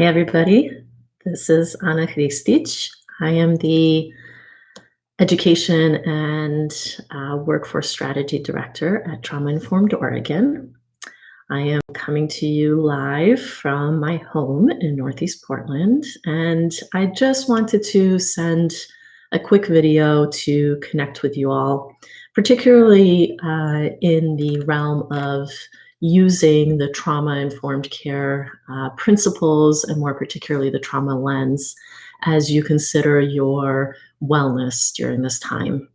Hi, everybody. This is Anna Hristic. I am the Education and Workforce Strategy Director at Trauma Informed Oregon. I am coming to you live from my home in Northeast Portland, and I just wanted to send a quick video to connect with you all, particularly in the realm of using the trauma-informed care principles, and more particularly the trauma lens, as you consider your wellness during this time.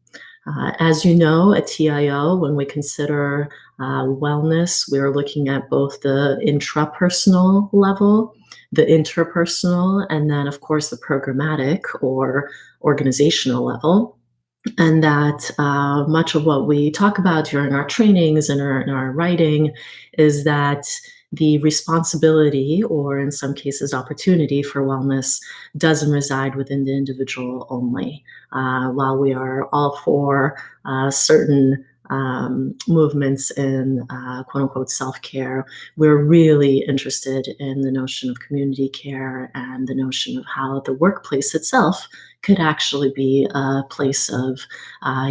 As you know, at TIO, when we consider wellness, we're looking at both the intrapersonal level, the interpersonal, and then, of course, the programmatic or organizational level. And that much of what we talk about during our trainings and in our writing is that the responsibility, or in some cases opportunity, for wellness doesn't reside within the individual only. While we are all for certain movements in quote unquote self-care, we're really interested in the notion of community care and the notion of how the workplace itself could actually be a place of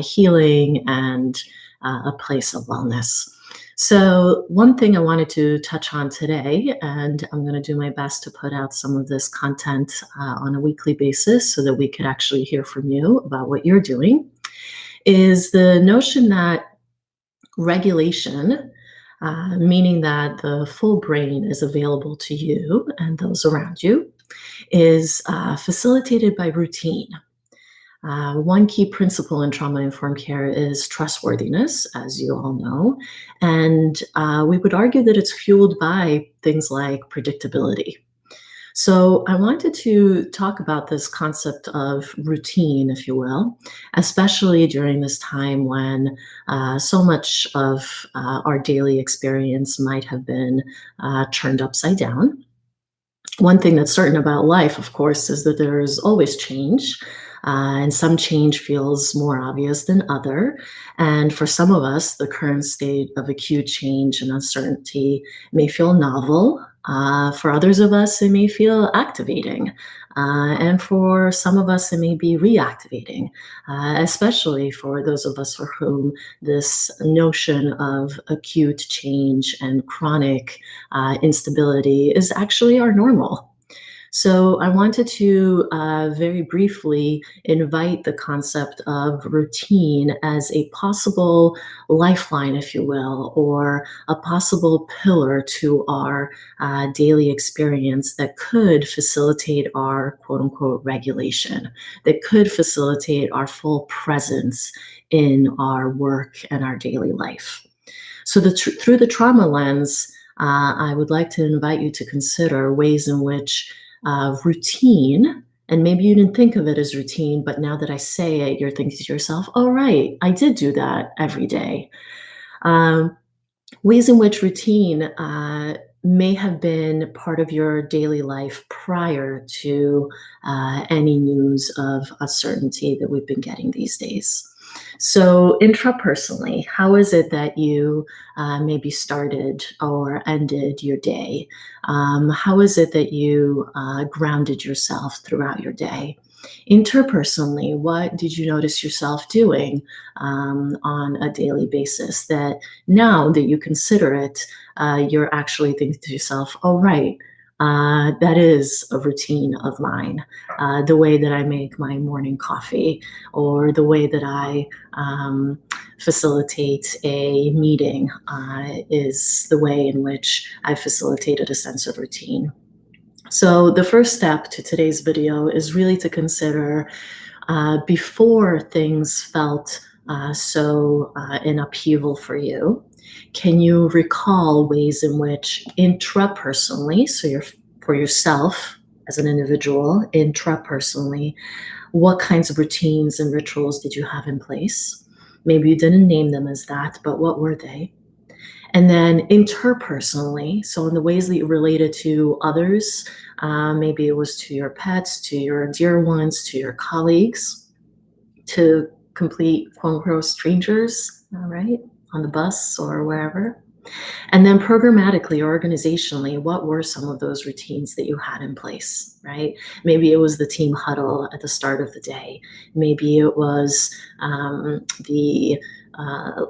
healing and a place of wellness. So one thing I wanted to touch on today, and I'm going to do my best to put out some of this content on a weekly basis so that we could actually hear from you about what you're doing, is the notion that regulation, meaning that the full brain is available to you and those around you, is facilitated by routine. One key principle in trauma-informed care is trustworthiness, as you all know, and we would argue that it's fueled by things like predictability. So I wanted to talk about this concept of routine, if you will, especially during this time when so much of our daily experience might have been turned upside down. One thing that's certain about life, of course, is that there is always change. And some change feels more obvious than other. And for some of us, the current state of acute change and uncertainty may feel novel. For others of us, it may feel activating. And for some of us, it may be reactivating, especially for those of us for whom this notion of acute change and chronic instability is actually our normal. So I wanted to very briefly invite the concept of routine as a possible lifeline, if you will, or a possible pillar to our daily experience that could facilitate our quote unquote regulation, that could facilitate our full presence in our work and our daily life. So through the trauma lens, I would like to invite you to consider ways in which routine, and maybe you didn't think of it as routine, but now that I say it, you're thinking to yourself, oh, right, I did do that every day. Ways in which routine may have been part of your daily life prior to any news of uncertainty that we've been getting these days. So intrapersonally, how is it that you maybe started or ended your day? How is it that you grounded yourself throughout your day? Interpersonally, what did you notice yourself doing on a daily basis that now that you consider it, you're actually thinking to yourself, oh, right, that is a routine of mine. The way that I make my morning coffee, or the way that I facilitate a meeting is the way in which I facilitated a sense of routine. So the first step to today's video is really to consider before things felt so in upheaval for you. Can you recall ways in which intrapersonally, so you're for yourself as an individual, intrapersonally, what kinds of routines and rituals did you have in place? Maybe you didn't name them as that, but what were they? And then interpersonally, so in the ways that you related to others, maybe it was to your pets, to your dear ones, to your colleagues, to complete quote unquote strangers, all right, on the bus or wherever. And then programmatically, organizationally, what were some of those routines that you had in place, right? Maybe it was the team huddle at the start of the day. Maybe it was the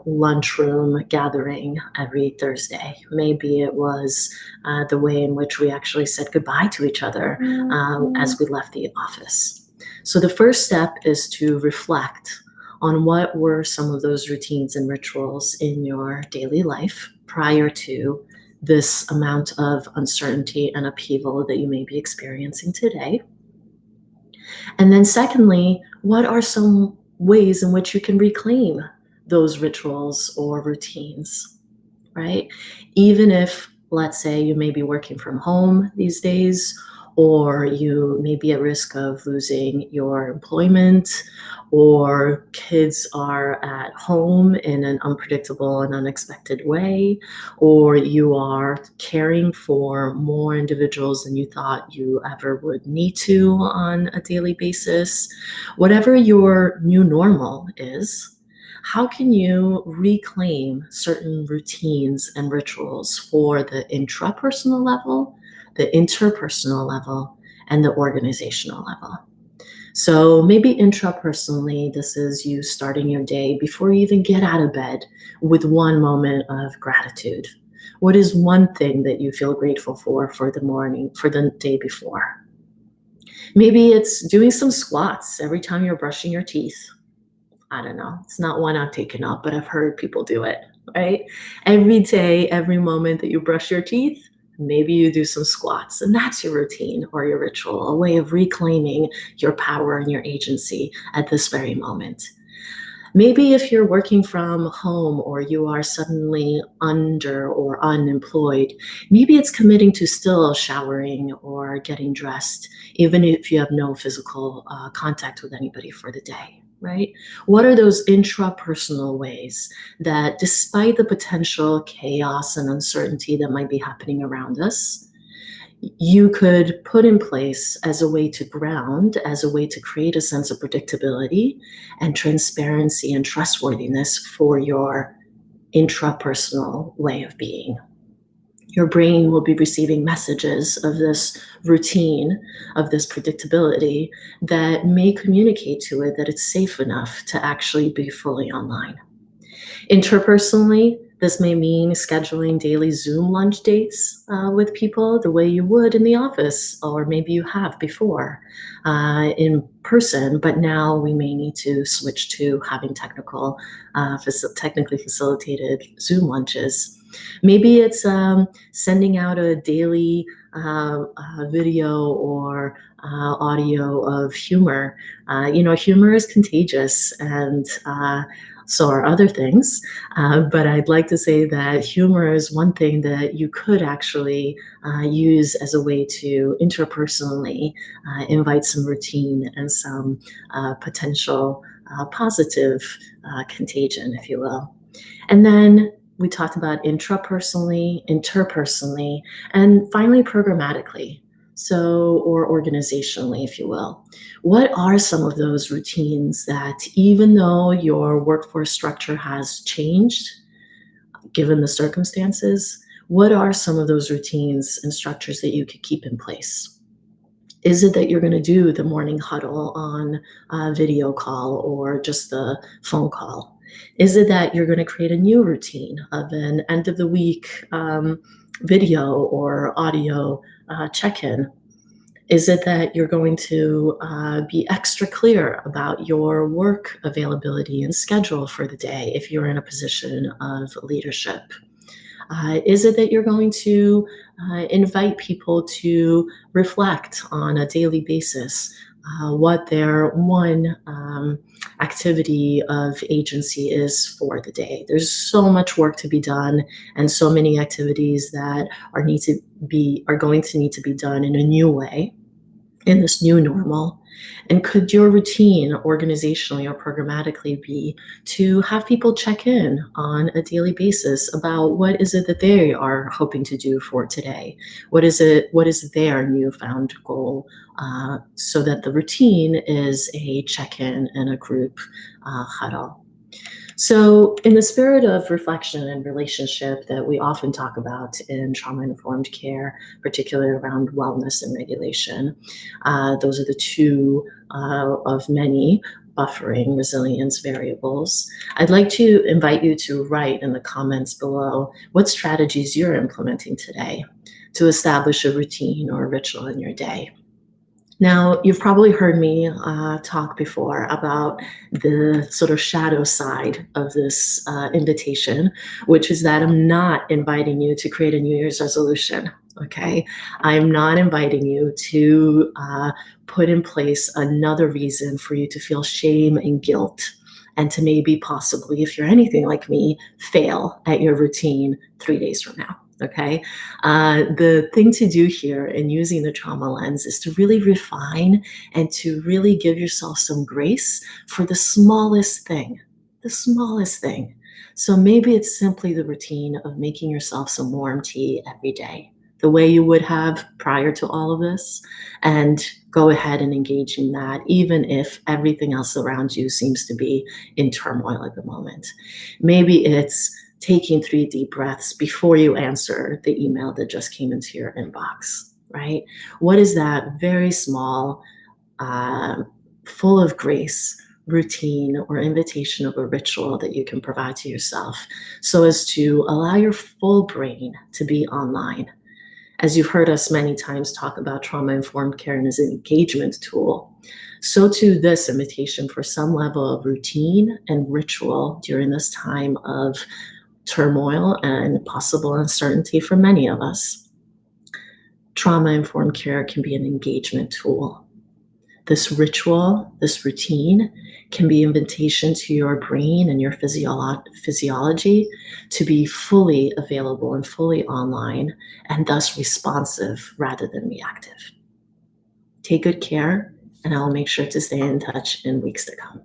lunchroom gathering every Thursday. Maybe it was the way in which we actually said goodbye to each other as we left the office. So the first step is to reflect on what were some of those routines and rituals in your daily life prior to this amount of uncertainty and upheaval that you may be experiencing today. And then secondly, what are some ways in which you can reclaim those rituals or routines, right? Even if, let's say, you may be working from home these days, or you may be at risk of losing your employment, or kids are at home in an unpredictable and unexpected way, or you are caring for more individuals than you thought you ever would need to on a daily basis. Whatever your new normal is, how can you reclaim certain routines and rituals for the intrapersonal level, the interpersonal level, and the organizational level? So maybe intrapersonally, this is you starting your day before you even get out of bed with one moment of gratitude. What is one thing that you feel grateful for the morning, for the day before? Maybe it's doing some squats every time you're brushing your teeth. I don't know. It's not one I've taken up, but I've heard people do it, right? Every day, every moment that you brush your teeth, maybe you do some squats, and that's your routine or your ritual, a way of reclaiming your power and your agency at this very moment. Maybe if you're working from home or you are suddenly under or unemployed, maybe it's committing to still showering or getting dressed, even if you have no physical contact with anybody for the day, right? What are those intrapersonal ways that, despite the potential chaos and uncertainty that might be happening around us, you could put in place as a way to ground, as a way to create a sense of predictability and transparency and trustworthiness for your intrapersonal way of being? Your brain will be receiving messages of this routine, of this predictability that may communicate to it that it's safe enough to actually be fully online. Interpersonally, this may mean scheduling daily Zoom lunch dates with people the way you would in the office, or maybe you have before in person, but now we may need to switch to having technically facilitated Zoom lunches. Maybe it's sending out a daily video or audio of humor. Humor is contagious, and so are other things. But I'd like to say that humor is one thing that you could actually use as a way to interpersonally invite some routine and some potential positive contagion, if you will. And then we talked about intrapersonally, interpersonally, and finally programmatically. So, or organizationally, if you will. What are some of those routines that, even though your workforce structure has changed, given the circumstances, what are some of those routines and structures that you could keep in place? Is it that you're going to do the morning huddle on a video call or just the phone call? Is it that you're going to create a new routine of an end of the week video or audio check-in? Is it that you're going to be extra clear about your work availability and schedule for the day if you're in a position of leadership? Is it that you're going to invite people to reflect on a daily basis what their one activity of agency is for the day? There's so much work to be done and so many activities that are going to need to be done in a new way, in this new normal. And could your routine organizationally or programmatically be to have people check in on a daily basis about what is it that they are hoping to do for today? What is their newfound goal, so that the routine is a check-in and a group huddle? So, in the spirit of reflection and relationship that we often talk about in trauma-informed care, particularly around wellness and regulation, those are the two of many buffering resilience variables. I'd like to invite you to write in the comments below what strategies you're implementing today to establish a routine or a ritual in your day. Now, you've probably heard me talk before about the sort of shadow side of this invitation, which is that I'm not inviting you to create a New Year's resolution. Okay. I'm not inviting you to put in place another reason for you to feel shame and guilt and to maybe possibly, if you're anything like me, fail at your routine 3 days from now. Okay. The thing to do here in using the trauma lens is to really refine and to really give yourself some grace for the smallest thing, the smallest thing. So maybe it's simply the routine of making yourself some warm tea every day, the way you would have prior to all of this, and go ahead and engage in that, even if everything else around you seems to be in turmoil at the moment. Maybe it's taking 3 deep breaths before you answer the email that just came into your inbox, right? What is that very small, uh, full of grace routine or invitation of a ritual that you can provide to yourself so as to allow your full brain to be online? As you've heard us many times talk about trauma-informed care as an engagement tool, so too this invitation for some level of routine and ritual during this time of turmoil and possible uncertainty for many of us. Trauma-informed care can be an engagement tool. This ritual, this routine, can be an invitation to your brain and your physiology to be fully available and fully online and thus responsive rather than reactive. Take good care, and I'll make sure to stay in touch in weeks to come.